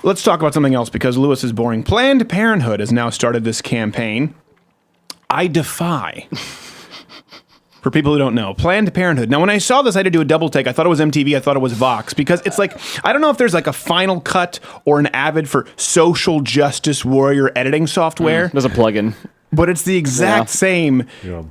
Let's talk about something else because Lewis is boring. Planned Parenthood has now started this campaign. I defy. For people who don't know, Planned Parenthood. Now, when I saw this, I had to do a double take. I thought it was MTV. I thought it was Vox because it's like, I don't know if there's like a Final Cut or an Avid for social justice warrior editing software. There's a plugin. But it's the exact same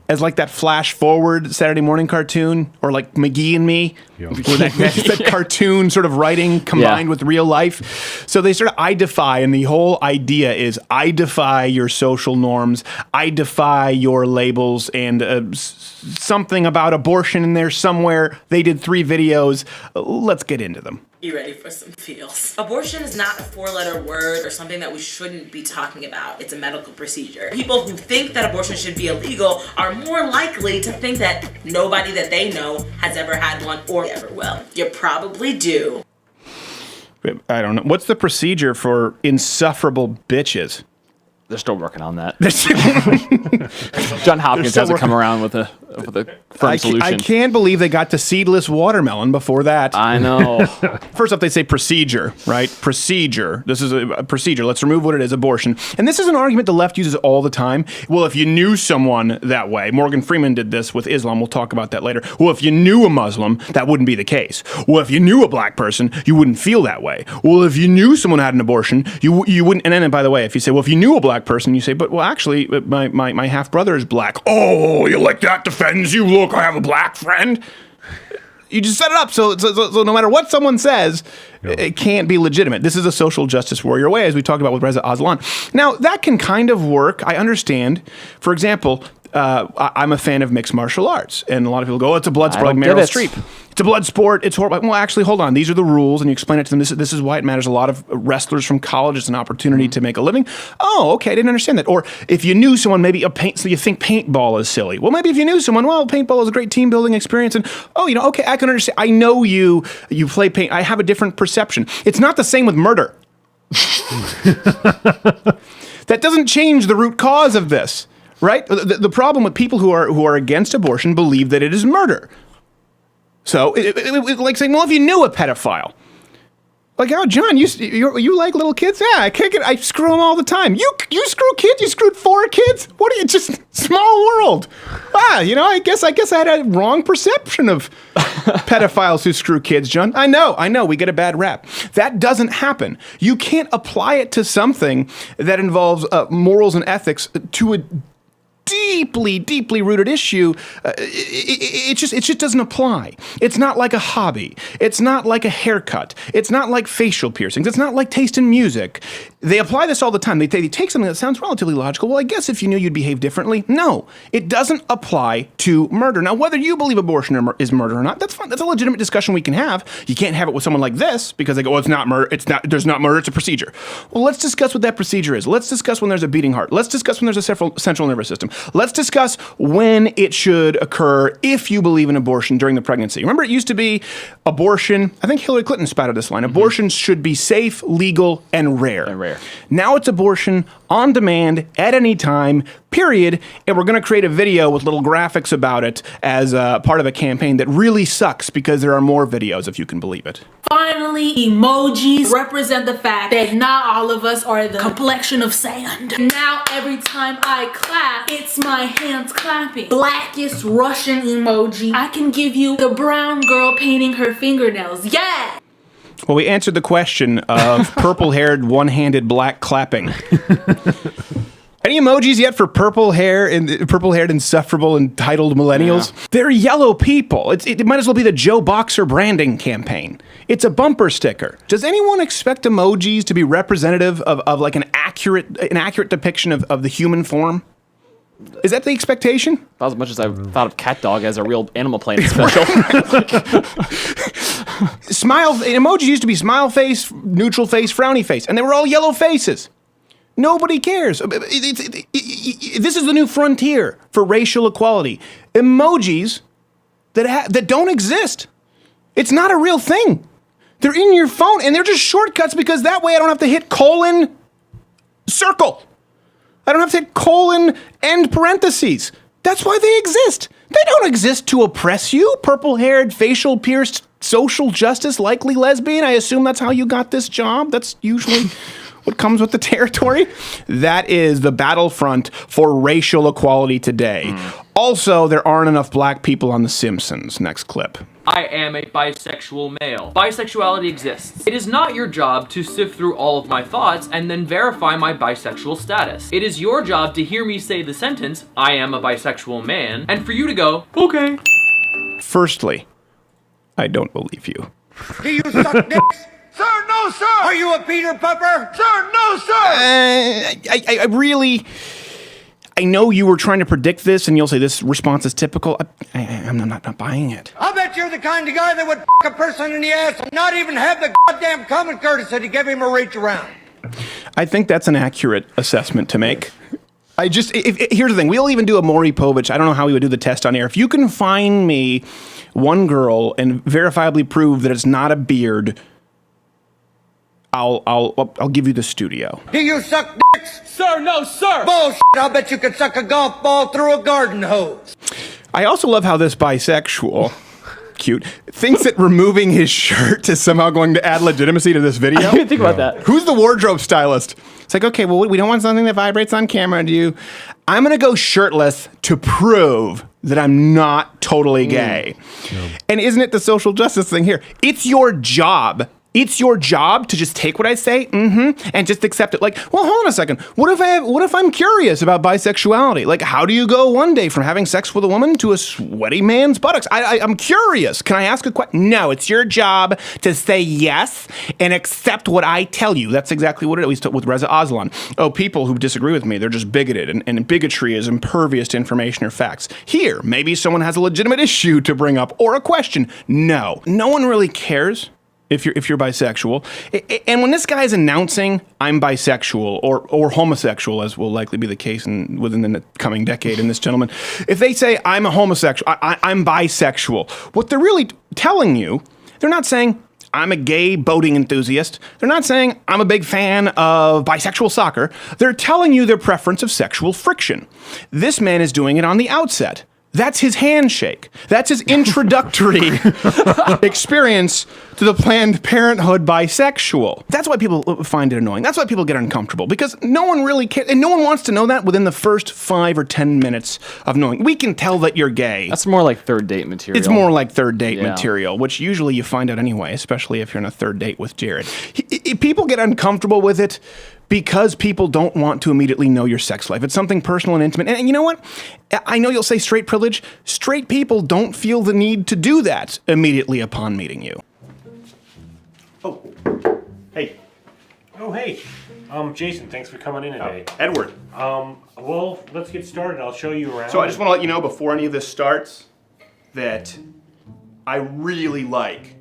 as like that Flash Forward Saturday morning cartoon or like McGee and Me, where that cartoon sort of writing combined with real life. So they sort of I defy, and the whole idea is I defy your social norms. I defy your labels, and something about abortion in there somewhere. They did 3 videos. Let's get into them. You ready for some feels? Abortion is not a 4-letter word or something that we shouldn't be talking about. It's a medical procedure. People who think that abortion should be illegal are more likely to think that nobody that they know has ever had one or ever will. You probably do. I don't know. What's the procedure for insufferable bitches? They're still working on that. John Hopkins hasn't come around with a firm solution. I can't believe they got to seedless watermelon before that. I know. First off, they say procedure, right? Procedure. This is a procedure. Let's remove what it is, abortion. And this is an argument the left uses all the time. Well, if you knew someone that way, Morgan Freeman did this with Islam. We'll talk about that later. Well, if you knew a Muslim, that wouldn't be the case. Well, if you knew a black person, you wouldn't feel that way. Well, if you knew someone had an abortion, you wouldn't. And then, by the way, if you say, well, if you knew a black person, you say, but well, actually, my half brother is black. Oh, you like that defends you? Look, I have a black friend. You just set it up so no matter what someone says, it can't be legitimate. This is a social justice warrior way, as we talked about with Reza Aslan. Now, that can kind of work. I understand. For example, I'm a fan of mixed martial arts, and a lot of people go, oh, it's a blood sport like Meryl Streep. It's a blood sport. It's horrible. Well, actually, hold on. These are the rules, and you explain it to them. This is why it matters. A lot of wrestlers from college, it's an opportunity to make a living. Oh, okay, I didn't understand that. Or if you knew someone, maybe so you think paintball is silly. Well, maybe if you knew someone, well, paintball is a great team building experience, and okay, I can understand. I know you play paint. I have a different perception. It's not the same with murder. That doesn't change the root cause of this. Right? The problem with people who are against abortion believe that it is murder. So, it's like saying, well, if you knew a pedophile. Like, oh, John, you like little kids? Yeah, I kick it. I screw them all the time. You screw kids? You screwed 4 kids? What are you, just small world? I guess I had a wrong perception of pedophiles who screw kids, John. I know, we get a bad rap. That doesn't happen. You can't apply it to something that involves morals and ethics to a deeply rooted issue. It just doesn't apply. It's not like a hobby. It's not like a haircut. It's not like facial piercings. It's not like taste in music. They apply this all the time. They take something that sounds relatively logical. Well, I guess if you knew, you'd behave differently. No, it doesn't apply to murder. Now, whether you believe abortion is murder or not, that's fine. That's a legitimate discussion we can have. You can't have it with someone like this because they go, it's not murder. There's not murder. It's a procedure. Well, let's discuss what that procedure is. Let's discuss when there's a beating heart. Let's discuss when there's a central nervous system. Let's discuss when it should occur if you believe in abortion during the pregnancy. Remember, it used to be abortion. I think Hillary Clinton spouted this line. Abortion should be safe, legal, and rare. Now it's abortion on demand at any time, period. And we're going to create a video with little graphics about it as part of a campaign that really sucks because there are more videos, if you can believe it. Finally, emojis represent the fact that not all of us are the complexion of sand. Now every time I clap, it's my hands clapping. Blackest Russian emoji. I can give you the brown girl painting her fingernails. Yeah! Well, we answered the question of purple-haired, one-handed black clapping. Any emojis yet for purple-haired, insufferable, entitled millennials? Yeah. They're yellow people. It might as well be the Joe Boxer branding campaign. It's a bumper sticker. Does anyone expect emojis to be representative of like an accurate depiction of the human form? Is that the expectation? About as much as I thought of cat dog as a real Animal Planet special. Emojis used to be smile face, neutral face, frowny face, and they were all yellow faces. Nobody cares. This is the new frontier for racial equality. Emojis that don't exist. It's not a real thing. They're in your phone, and they're just shortcuts because that way I don't have to hit colon circle. I don't have to hit colon end parentheses. That's why they exist. They don't exist to oppress you, purple-haired, facial-pierced social justice, likely lesbian. I assume that's how you got this job. That's usually what comes with the territory. That is the battlefront for racial equality today. Also, there aren't enough black people on The Simpsons. Next clip. I am a bisexual male. Bisexuality exists. It is not your job to sift through all of my thoughts and then verify my bisexual status. It is your job to hear me say the sentence, I am a bisexual man, and for you to go, okay. Firstly, I don't believe you. Do you suck dicks? Sir, no, sir! Are you a Peter Pepper? Sir, no, sir! I really... I know you were trying to predict this, and you'll say this response is typical. I'm not buying it. I bet you're the kind of guy that would a person in the ass and not even have the goddamn common courtesy to give him a reach around. I think that's an accurate assessment to make. Here's the thing. We'll even do a Maury Povich. I don't know how we would do the test on air. If you can find me one girl and verifiably prove that it's not a beard, I'll give you the studio. Do you suck dicks? Sir, no, sir! Bullshit, I'll bet you could suck a golf ball through a garden hose. I also love how this bisexual, cute, thinks that removing his shirt is somehow going to add legitimacy to this video. I didn't think about that. Who's the wardrobe stylist? It's like, okay, well, we don't want something that vibrates on camera, do you? I'm going to go shirtless to prove that I'm not totally gay. And isn't it the social justice thing here? It's your job. It's your job to just take what I say, and just accept it. Like, well, hold on a second. What if I'm curious about bisexuality? Like, how do you go one day from having sex with a woman to a sweaty man's buttocks? I'm curious. Can I ask a question? No, it's your job to say yes and accept what I tell you. That's exactly what it is with Reza Aslan. Oh, people who disagree with me, they're just bigoted, and bigotry is impervious to information or facts. Here, maybe someone has a legitimate issue to bring up or a question. No one really cares if you're bisexual. And when this guy is announcing I'm bisexual or homosexual, as will likely be the case within the coming decade in this gentleman, if they say I'm a homosexual, I'm bisexual, what they're really telling you, they're not saying I'm a gay boating enthusiast. They're not saying I'm a big fan of bisexual soccer. They're telling you their preference of sexual friction. This man is doing it on the outset. That's his handshake. That's his introductory experience to the Planned Parenthood bisexual. That's why people find it annoying. That's why people get uncomfortable, because no one really cares, and no one wants to know that within the first 5 or 10 minutes of knowing. We can tell that you're gay. That's more like third date material. It's more like third date material, which usually you find out anyway, especially if you're on a third date with Jared. People get uncomfortable with it because people don't want to immediately know your sex life. It's something personal and intimate. And you know what? I know you'll say straight privilege. Straight people don't feel the need to do that immediately upon meeting you. Oh, hey. Oh, hey. Jason, thanks for coming in today. Edward. Well, let's get started. I'll show you around. So I just want to let you know before any of this starts that I really like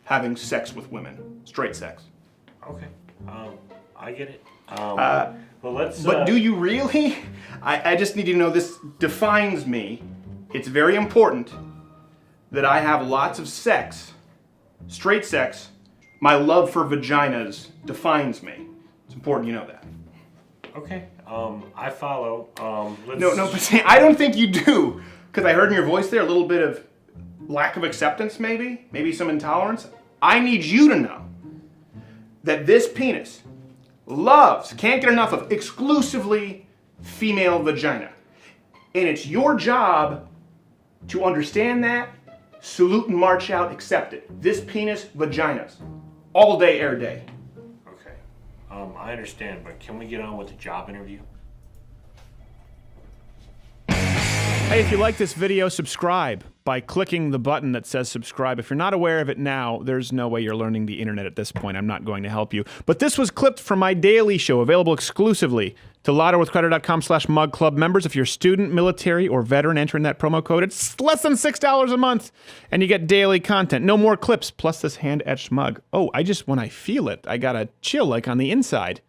having sex with women. Straight sex. Okay. I get it. Well, let's... But do you really? I just need you to know this defines me. It's very important that I have lots of sex. Straight sex. My love for vaginas defines me. It's important you know that. Okay. I follow. Let's... No, but see, I don't think you do. Because I heard in your voice there a little bit of lack of acceptance, maybe some intolerance. I need you to know that this penis can't get enough of exclusively female vagina. And it's your job to understand that, salute and march out, accept it. This penis, vaginas. All day, air day. Okay. I understand, but can we get on with the job interview? Hey, if you like this video, subscribe by clicking the button that says subscribe. If you're not aware of it now, there's no way you're learning the internet at this point. I'm not going to help you. But this was clipped from my daily show, available exclusively to louderwithcrowder.com/mugclub members. If you're student, military, or veteran, enter in that promo code. It's less than $6 a month, and you get daily content. No more clips, plus this hand-etched mug. Oh, when I feel it, I got a chill like on the inside.